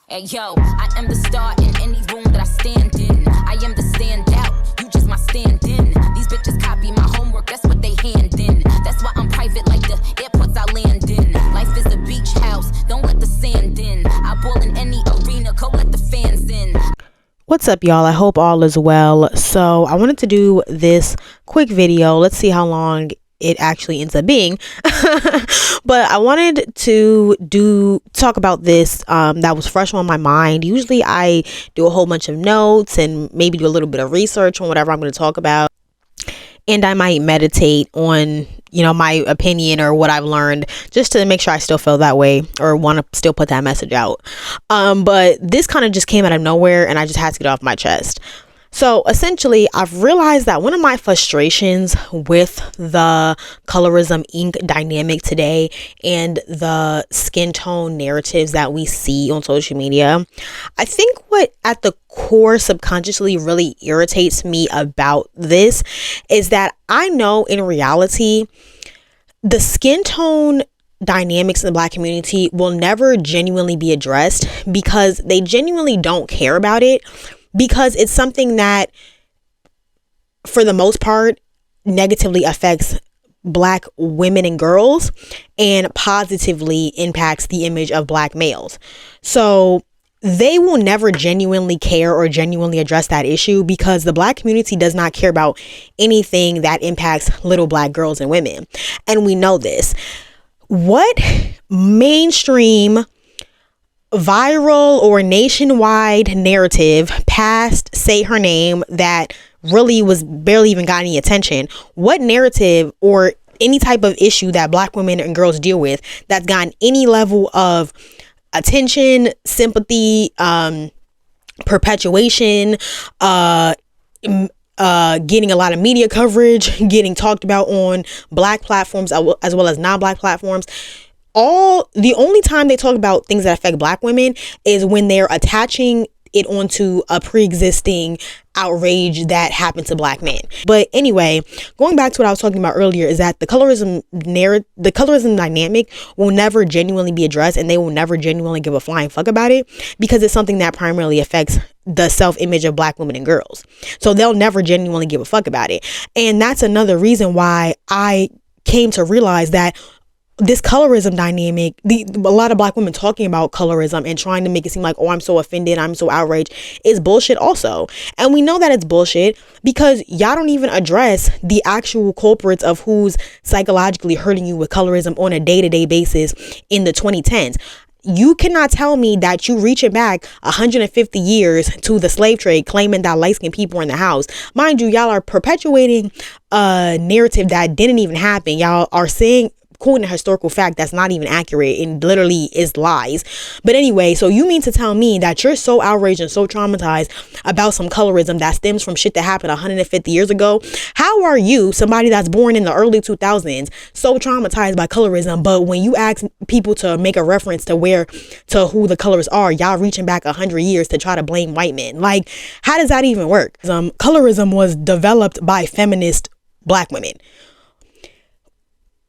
Hey yo, I am the star in any room that I stand in. I am the standout, you just my stand-in. These bitches copy my homework, that's what they hand in. That's why I'm private like the airports I land in. Life is a beach house, don't let the sand in. I ball in any arena, go let the fans in. What's up, y'all? I hope all is well. So I wanted to do this quick video. Let's see how long it actually ends up being. But I wanted to talk about this that was fresh on my mind. Usually I do a whole bunch of notes and maybe do a little bit of research on whatever I'm going to talk about, and I might meditate on, you know, my opinion or what I've learned, just to make sure I still feel that way or want to still put that message out. But this kind of just came out of nowhere and I just had to get it off my chest. So essentially, I've realized that one of my frustrations with the colorism ink dynamic today and the skin tone narratives that we see on social media, I think what at the core subconsciously really irritates me about this is that I know in reality, the skin tone dynamics in the Black community will never genuinely be addressed because they genuinely don't care about it. Because it's something that, for the most part, negatively affects Black women and girls and positively impacts the image of Black males. So they will never genuinely care or genuinely address that issue because the Black community does not care about anything that impacts little Black girls and women. And we know this. What mainstream viral or nationwide narrative past Say Her Name that really was barely even got any attention? What narrative or any type of issue that Black women and girls deal with that's gotten any level of attention, sympathy, perpetuation, getting a lot of media coverage, getting talked about on Black platforms as well as non-Black platforms? The only time they talk about things that affect Black women is when they're attaching it onto a pre-existing outrage that happened to Black men. But anyway, going back to what I was talking about earlier, is that the colorism dynamic will never genuinely be addressed, and they will never genuinely give a flying fuck about it because it's something that primarily affects the self-image of Black women and girls. So they'll never genuinely give a fuck about it. And that's another reason why I came to realize that this colorism dynamic, a lot of Black women talking about colorism and trying to make it seem like, oh, I'm so offended, I'm so outraged, is bullshit also. And we know that it's bullshit because y'all don't even address the actual culprits of who's psychologically hurting you with colorism on a day-to-day basis in the 2010s. You cannot tell me that you reaching back 150 years to the slave trade, claiming that light-skinned people are in the house. Mind you, y'all are perpetuating a narrative that didn't even happen. Y'all are saying, quoting a historical fact that's not even accurate and literally is lies. But anyway, so you mean to tell me that you're so outraged and so traumatized about some colorism that stems from shit that happened 150 years ago? How are you, somebody that's born in the early 2000s, so traumatized by colorism, but when you ask people to make a reference to who the colors are, y'all reaching back 100 years to try to blame white men? Like, how does that even work? Colorism was developed by feminist Black women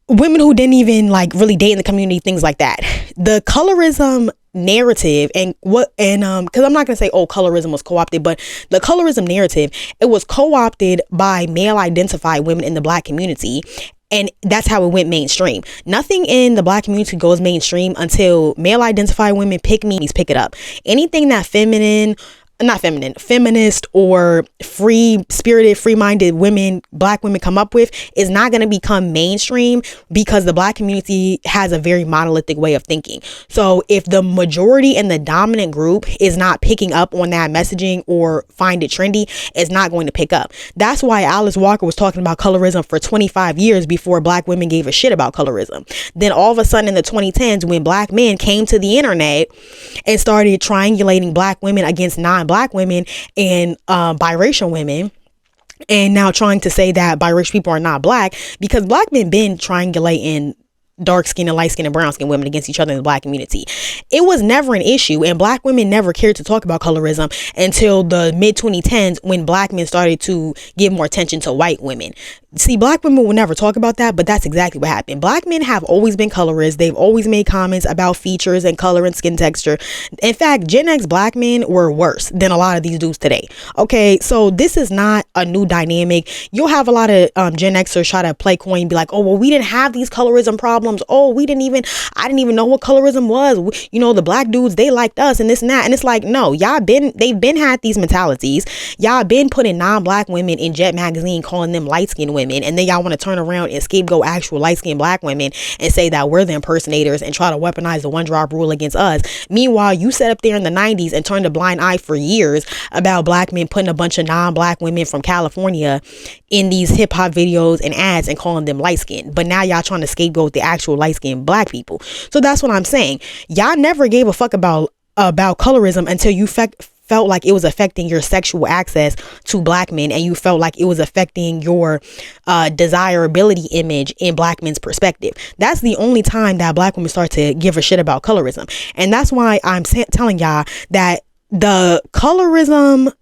who didn't even really date in the community, things like that. The colorism narrative because I'm not gonna say, oh, colorism was co-opted, but the colorism narrative, it was co-opted by male identified women in the Black community, and that's how it went mainstream. Nothing in the Black community goes mainstream until male identified women pick it up. Anything that feminist or free-spirited, free-minded women, Black women come up with is not going to become mainstream because the Black community has a very monolithic way of thinking. So if the majority and the dominant group is not picking up on that messaging or find it trendy, it's not going to pick up. That's why Alice Walker was talking about colorism for 25 years before Black women gave a shit about colorism. Then all of a sudden in the 2010s, when Black men came to the internet and started triangulating Black women against non-Black women and biracial women, and now trying to say that biracial people are not Black, because Black men been triangulating dark skin and light skin and brown skin women against each other in the black community. It was never an issue, and black women never cared to talk about colorism until the mid 2010s, when black men started to give more attention to white women. See, black women will never talk about that, but that's exactly what happened. Black men have always been colorists. They've always made comments about features and color and skin texture. In fact, Gen X black men were worse than a lot of these dudes today. Okay, so this is not a new dynamic. You'll have a lot of Gen Xers try to play coy and be like, oh, well, we didn't have these colorism problems. Oh, I didn't even know what colorism was. You know, the black dudes, they liked us and this and that. And it's like, no, they've been had these mentalities. Y'all been putting non-black women in Jet magazine, calling them light-skinned women. And then y'all want to turn around and scapegoat actual light-skinned black women and say that we're the impersonators and try to weaponize the one drop rule against us. Meanwhile, you sat up there in the 90s and turned a blind eye for years about black men putting a bunch of non-black women from California in these hip hop videos and ads and calling them light skinned. But now y'all trying to scapegoat the actual light skinned black people. So that's what I'm saying. Y'all never gave a fuck about colorism until you felt like it was affecting your sexual access to black men, and you felt like it was affecting your desirability image in black men's perspective. That's the only time that black women start to give a shit about colorism. And that's why I'm telling y'all that the colorism,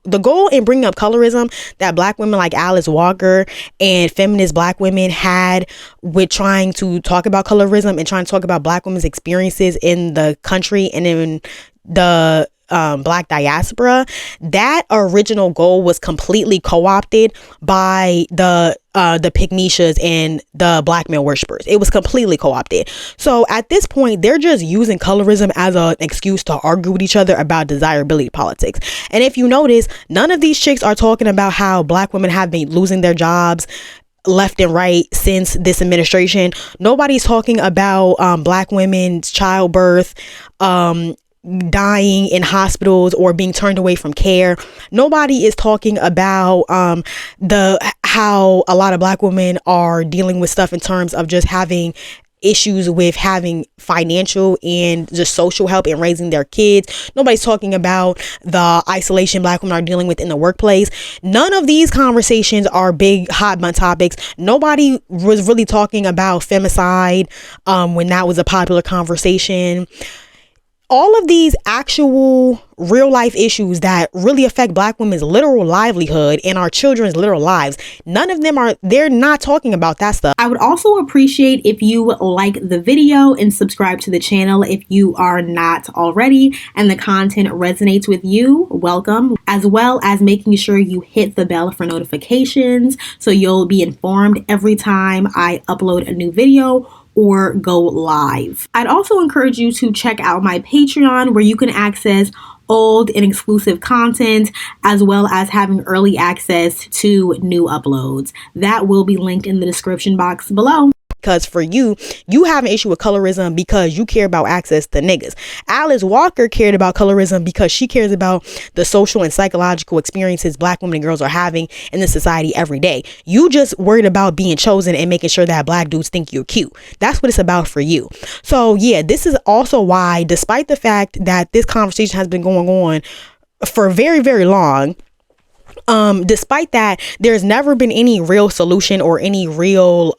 the goal in bringing up colorism that black women like Alice Walker and feminist black women had with trying to talk about colorism and trying to talk about black women's experiences in the country and in the black diaspora, that original goal was completely co-opted by the 𝙀𝙤𝙢𝙢𝙀 and the black male worshippers. It was completely co-opted. So at this point, they're just using colorism as an excuse to argue with each other about desirability politics. And if you notice, none of these chicks are talking about how black women have been losing their jobs left and right since this administration. Nobody's talking about black women's childbirth, dying in hospitals or being turned away from care. Nobody is talking about how a lot of black women are dealing with stuff in terms of just having issues with having financial and just social help in raising their kids. Nobody's talking about the isolation black women are dealing with in the workplace. None of these conversations are big hot button topics. Nobody was really talking about femicide when that was a popular conversation. All of these actual real life issues that really affect black women's literal livelihood and our children's literal lives, none of them they're not talking about that stuff. I would also appreciate if you like the video and subscribe to the channel if you are not already and the content resonates with you. Welcome, as well as making sure you hit the bell for notifications so you'll be informed every time I upload a new video or go live. I'd also encourage you to check out my Patreon, where you can access old and exclusive content, as well as having early access to new uploads. That will be linked in the description box below. Because for you have an issue with colorism because you care about access to niggas. Alice Walker cared about colorism because she cares about the social and psychological experiences black women and girls are having in the society every day. You just worried about being chosen and making sure that black dudes think you're cute. That's what it's about for you. So yeah, this is also why, despite the fact that this conversation has been going on for very, very long, despite that, there's never been any real solution or any real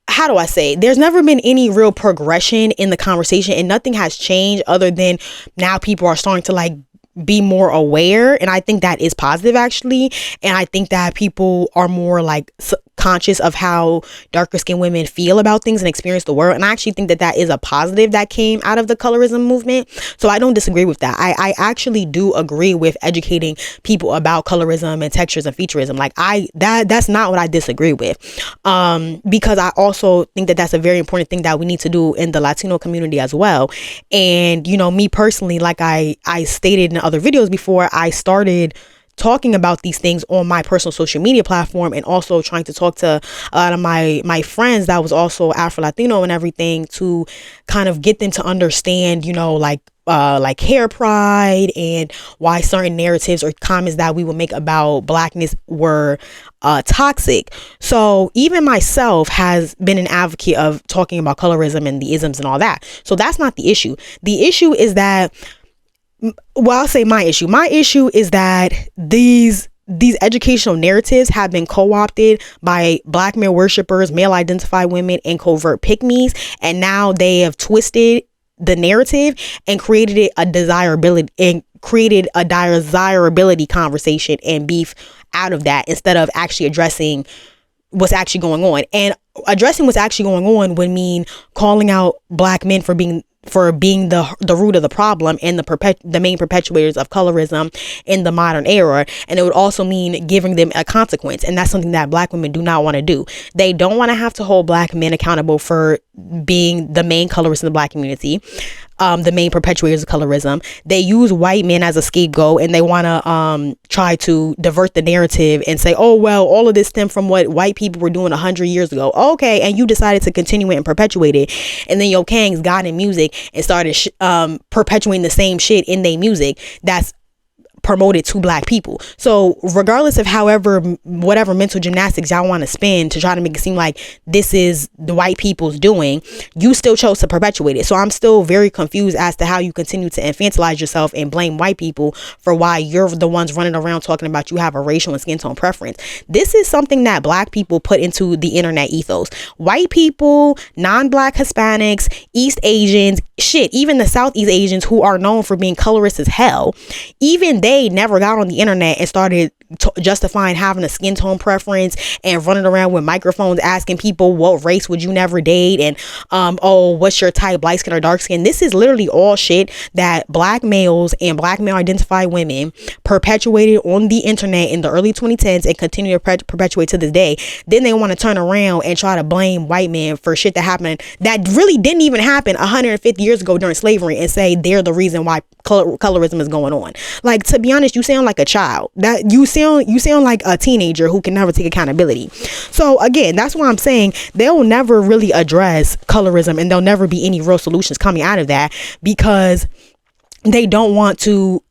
how do I say, there's never been any real progression in the conversation, and nothing has changed other than now people are starting to be more aware. And I think that is positive, actually. And I think that people are more conscious of how darker skinned women feel about things and experience the world. And I actually think that that is a positive that came out of the colorism movement. So I don't disagree with that. I actually do agree with educating people about colorism and textures and featureism. That's not what I disagree with. Because I also think that that's a very important thing that we need to do in the Latino community as well. And, me personally, like I stated in other videos before, I started talking about these things on my personal social media platform, and also trying to talk to a lot of my friends that was also Afro-Latino and everything, to kind of get them to understand, hair pride and why certain narratives or comments that we would make about blackness were toxic. So even myself has been an advocate of talking about colorism and the isms and all that. So that's not the issue. The issue is that, I'll say my issue is that these these educational narratives have been co-opted by black male worshipers, male identified women, and covert pick-me's, and now they have twisted the narrative and created a desirability conversation and beef out of that, instead of actually addressing what's actually going on. And addressing what's actually going on would mean calling out black men for being the root of the problem and the main perpetuators of colorism in the modern era. And it would also mean giving them a consequence, and that's something that black women do not want to do. They don't want to have to hold black men accountable for being the main colorist in the black community, the main perpetuators of colorism. They use white men as a scapegoat, and they want to try to divert the narrative and say, oh, well, all of this stemmed from what white people were doing 100 years ago. Okay, and you decided to continue it and perpetuate it, and then your kings got in music and started perpetuating the same shit in their music that's promoted to black people. So regardless of whatever mental gymnastics y'all want to spin to try to make it seem like this is the white people's doing, you still chose to perpetuate it. So I'm still very confused as to how you continue to infantilize yourself and blame white people for why you're the ones running around talking about you have a racial and skin tone preference. This is something that black people put into the internet ethos. White people, non-black Hispanics, East Asians, shit, even the Southeast Asians, who are known for being colorist as hell, even they never got on the internet and started justifying having a skin tone preference and running around with microphones asking people what race would you never date, and oh, what's your type, light skin or dark skin. This is literally all shit that black males and black male identified women perpetuated on the internet in the early 2010s and continue to perpetuate to this day. Then they want to turn around and try to blame white men for shit that happened that really didn't even happen 150 years ago during slavery and say they're the reason why colorism is going on. Like, to be honest, you sound like a child. That you sound like a teenager who can never take accountability. So again, that's why I'm saying they'll never really address colorism, and there'll never be any real solutions coming out of that, because they don't want to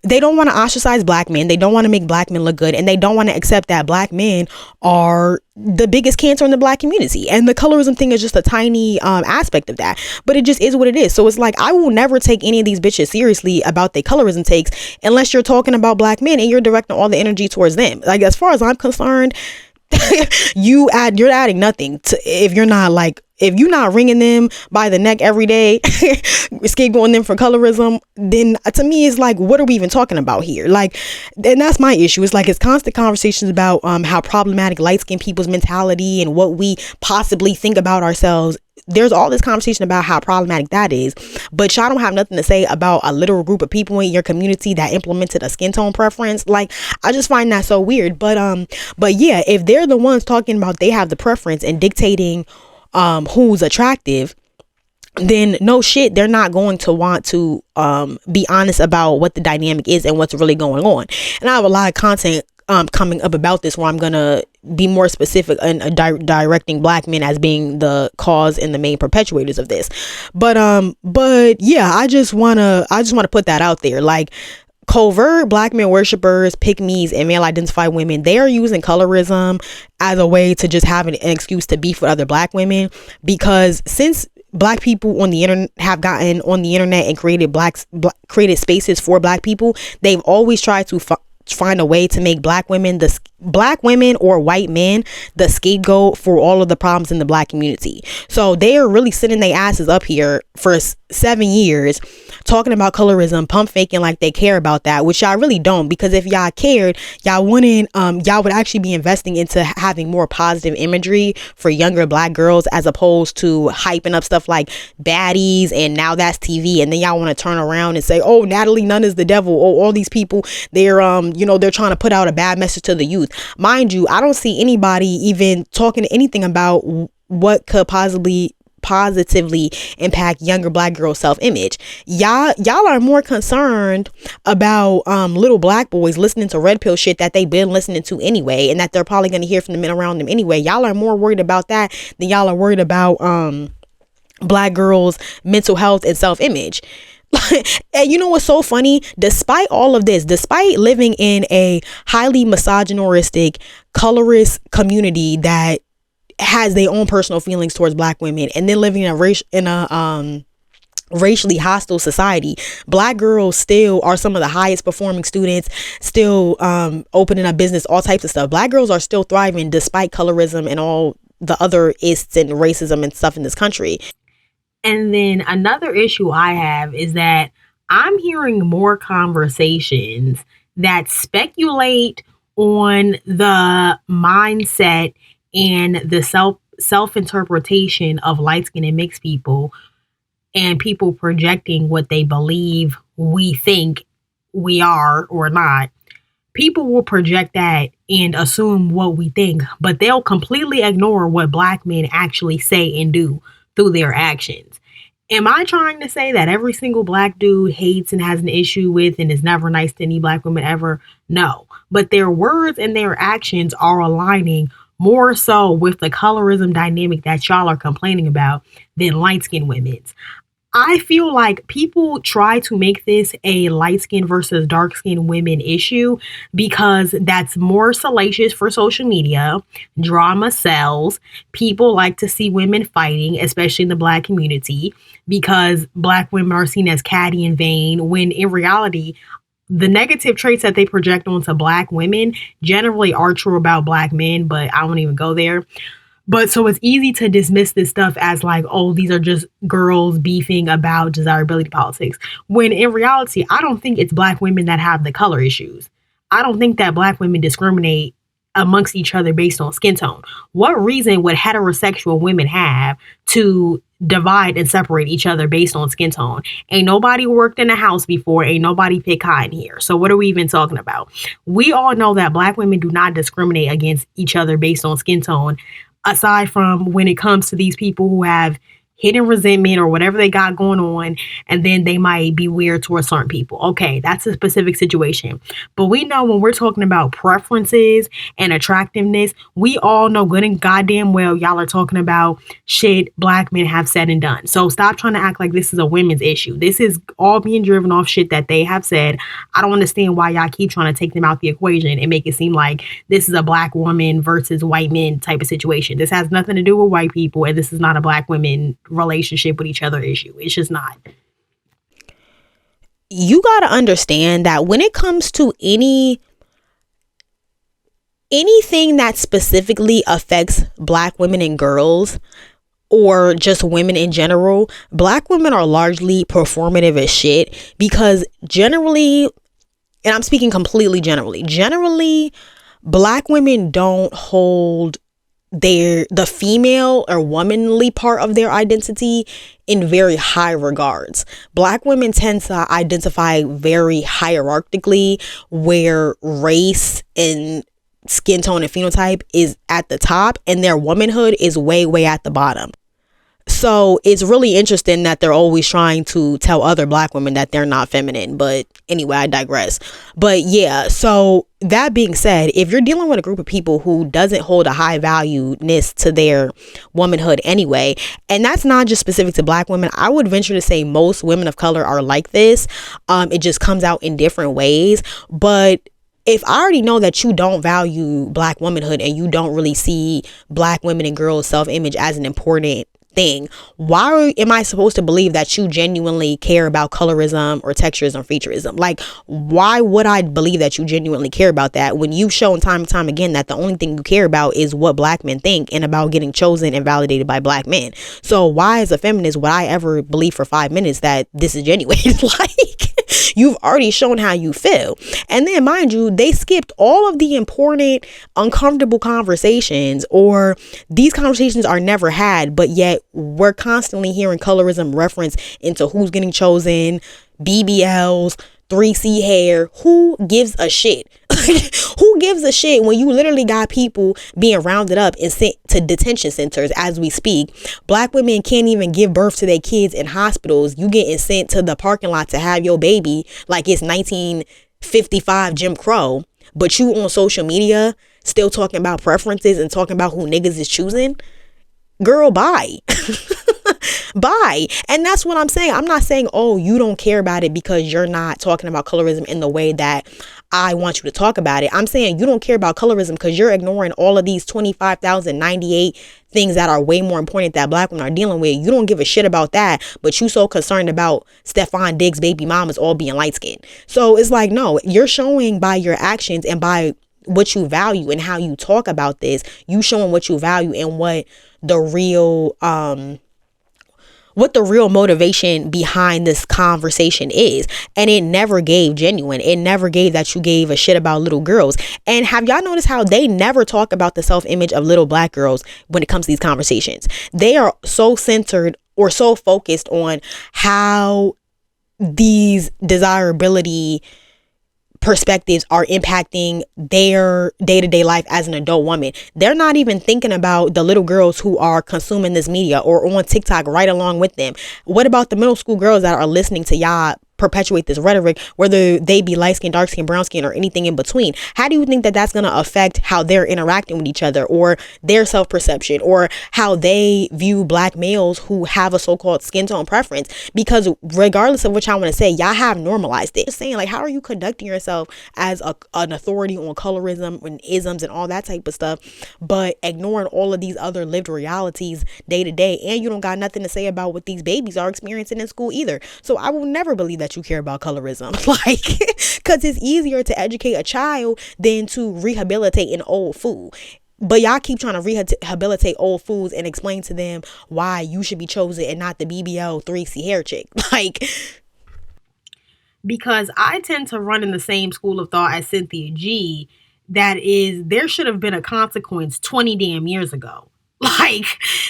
ostracize black men. They don't want to make black men look good, and they don't want to accept that black men are the biggest cancer in the black community, and the colorism thing is just a tiny aspect of that. But it just is what it is. So it's like, I will never take any of these bitches seriously about their colorism takes unless you're talking about black men and you're directing all the energy towards them. Like, as far as I'm concerned, you're adding nothing to, if you're not wringing them by the neck every day, scapegoating them for colorism, then to me it's like, what are we even talking about here? Like, and that's my issue. It's like, it's constant conversations about how problematic light-skinned people's mentality and what we possibly think about ourselves. There's all this conversation about how problematic that is, but y'all don't have nothing to say about a literal group of people in your community that implemented a skin tone preference. Like, I just find that so weird. But yeah, if they're the ones talking about they have the preference and dictating who's attractive, then no shit, they're not going to want to be honest about what the dynamic is and what's really going on. And I have a lot of content coming up about this, where I'm gonna be more specific and directing black men as being the cause and the main perpetuators of this. But yeah, I just wanna put that out there. Like, covert black male worshipers, pick-me's, and male identified women, they are using colorism as a way to just have an excuse to beef with other black women, because since black people on the internet have gotten on the internet and created spaces for black people, they've always tried to find a way to make black women or white men the scapegoat for all of the problems in the black community. So they are really sitting their asses up here for 7 years talking about colorism, pump faking like they care about that, which y'all really don't, because if y'all cared, y'all wouldn't y'all would actually be investing into having more positive imagery for younger black girls, as opposed to hyping up stuff like baddies and now that's TV, and then y'all want to turn around and say, oh, Natalie Nunn is the devil, oh, all these people, they're they're trying to put out a bad message to the youth. Mind you, I don't see anybody even talking anything about what could positively impact younger black girls' self-image. Y'all are more concerned about little black boys listening to red pill shit that they've been listening to anyway, and that they're probably going to hear from the men around them anyway. Y'all are more worried about that than y'all are worried about black girls' mental health and self-image. And you know what's so funny? Despite all of this, despite living in a highly misogynistic, colorist community that has their own personal feelings towards black women, and then living in a racially hostile society. Black girls still are some of the highest performing students, still opening up business, all types of stuff. Black girls are still thriving despite colorism and all the other ists and racism and stuff in this country. And then another issue I have is that I'm hearing more conversations that speculate on the mindset and the self-interpretation of light-skinned and mixed people, and people projecting what they believe we think we are or not. People will project that and assume what we think, but they'll completely ignore what Black men actually say and do through their actions. Am I trying to say that every single Black dude hates and has an issue with and is never nice to any Black woman ever? No. But their words and their actions are aligning more so with the colorism dynamic that y'all are complaining about than light-skinned women's. I feel like people try to make this a light-skinned versus dark-skinned women issue because that's more salacious for social media. Drama sells. People like to see women fighting, especially in the Black community, because Black women are seen as catty and vain, when in reality, the negative traits that they project onto Black women generally are true about Black men, but I won't even go there. But so it's easy to dismiss this stuff as like, oh, these are just girls beefing about desirability politics. When in reality, I don't think it's Black women that have the color issues. I don't think that Black women discriminate amongst each other based on skin tone. What reason would heterosexual women have to divide and separate each other based on skin tone? Ain't nobody worked in a house before. Ain't nobody pick cotton here. So what are we even talking about? We all know that Black women do not discriminate against each other based on skin tone, aside from when it comes to these people who have hidden resentment or whatever they got going on, and then they might be weird towards certain people. Okay, that's a specific situation. But we know when we're talking about preferences and attractiveness, we all know good and goddamn well y'all are talking about shit Black men have said and done. So stop trying to act like this is a women's issue. This is all being driven off shit that they have said. I don't understand why y'all keep trying to take them out the equation and make it seem like this is a Black woman versus white men type of situation. This has nothing to do with white people, and this is not a Black women relationship with each other issue. It's just not. You got to understand that when it comes to anything that specifically affects Black women and girls, or just women in general, Black women are largely performative as shit, because generally, and I'm speaking completely generally, Black women don't hold the female or womanly part of their identity in very high regards. Black women tend to identify very hierarchically, where race and skin tone and phenotype is at the top and their womanhood is way at the bottom. So it's really interesting that they're always trying to tell other Black women that they're not feminine. But anyway, I digress. But yeah, so that being said, if you're dealing with a group of people who doesn't hold a high valueness to their womanhood anyway, and that's not just specific to Black women, I would venture to say most women of color are like this. It just comes out in different ways. But if I already know that you don't value Black womanhood and you don't really see Black women and girls' self-image as an important thing, why am I supposed to believe that you genuinely care about colorism or texturism or featureism? Like, why would I believe that you genuinely care about that when you've shown time and time again that the only thing you care about is what Black men think and about getting chosen and validated by Black men? So why, as a feminist, would I ever believe for 5 minutes that this is genuine? Like, you've already shown how you feel. And then, mind you, they skipped all of the important, uncomfortable conversations, or these conversations are never had, but yet we're constantly hearing colorism reference into who's getting chosen, BBLs, 3C hair. Who gives a shit? Who gives a shit when you literally got people being rounded up and sent to detention centers as we speak? Black women can't even give birth to their kids in hospitals. You getting sent to the parking lot to have your baby like it's 1955 Jim Crow, but you on social media still talking about preferences and talking about who niggas is choosing. Girl, bye. Bye. And that's what I'm saying. I'm not saying, oh, you don't care about it because you're not talking about colorism in the way that I want you to talk about it. I'm saying you don't care about colorism because you're ignoring all of these 25,098 things that are way more important that black women are dealing with. You don't give a shit about that, but you so concerned about Stefan Diggs' baby mamas all being light skinned. So it's like, no, you're showing by your actions and by what you value and how you talk about this, you showing what you value and what the real motivation behind this conversation is. And it never gave genuine. It never gave that you gave a shit about little girls. And have y'all noticed how they never talk about the self-image of little black girls when it comes to these conversations? They are so centered or so focused on how these desirability perspectives are impacting their day-to-day life as an adult woman. They're not even thinking about the little girls who are consuming this media or on TikTok right along with them. What about the middle school girls that are listening to y'all perpetuate this rhetoric, whether they be light skin, dark skin, brown skin, or anything in between? How do you think that that's going to affect how they're interacting with each other or their self-perception or how they view black males who have a so-called skin tone preference? Because regardless of which I want to say, y'all have normalized it. Just saying, like, how are you conducting yourself as an authority on colorism and isms and all that type of stuff, but ignoring all of these other lived realities day to day, and you don't got nothing to say about what these babies are experiencing in school either? So I will never believe that you care about colorism, like, because it's easier to educate a child than to rehabilitate an old fool. But y'all keep trying to rehabilitate old fools and explain to them why you should be chosen and not the BBL 3C hair chick. Like, because I tend to run in the same school of thought as Cynthia G, that is, there should have been a consequence 20 damn years ago. Like,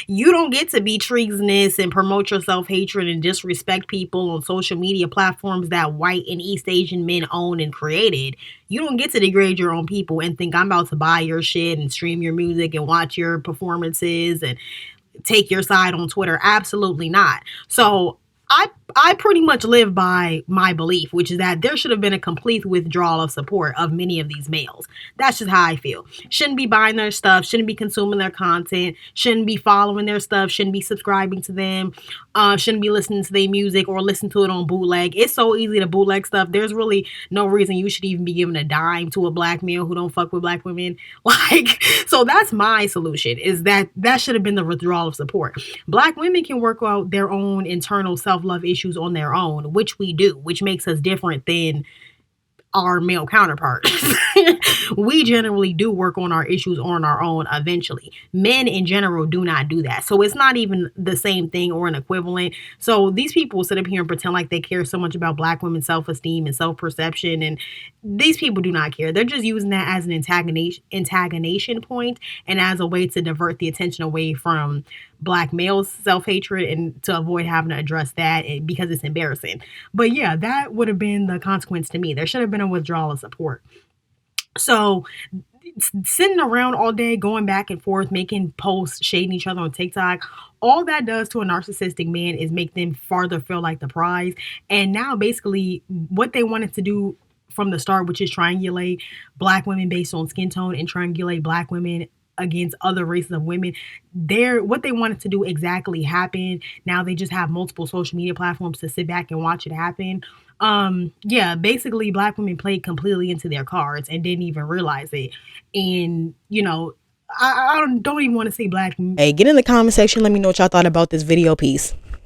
you don't get to be treasonous and promote your self-hatred and disrespect people on social media platforms that white and East Asian men own and created. You don't get to degrade your own people and think I'm about to buy your shit and stream your music and watch your performances and take your side on Twitter. Absolutely not. So I pretty much live by my belief, which is that there should have been a complete withdrawal of support of many of these males. That's just how I feel. Shouldn't be buying their stuff, shouldn't be consuming their content, shouldn't be following their stuff, shouldn't be subscribing to them, shouldn't be listening to their music or listen to it on bootleg. It's so easy to bootleg stuff. There's really no reason you should even be giving a dime to a black male who don't fuck with black women. Like, so that's my solution, is that should have been the withdrawal of support. Black women can work out their own internal self-love issues on their own, which we do, which makes us different than our male counterparts. We generally do work on our issues on our own eventually. Men in general do not do that. So it's not even the same thing or an equivalent. So these people sit up here and pretend like they care so much about black women's self-esteem and self-perception, and these people do not care. They're just using that as an antagonization point and as a way to divert the attention away from black males' self-hatred and to avoid having to address that because it's embarrassing. But yeah, that would have been the consequence to me. There should have been a withdrawal of support. So sitting around all day, going back and forth, making posts, shading each other on TikTok, all that does to a narcissistic man is make them farther feel like the prize. And now basically what they wanted to do from the start, which is triangulate black women based on skin tone and triangulate black women against other races of women, what they wanted to do exactly happened. Now they just have multiple social media platforms to sit back and watch it happen. Yeah, basically black women played completely into their cards and didn't even realize it. And, you know, I don't even want to say black. Hey, get in the comment section. Let me know what y'all thought about this video piece.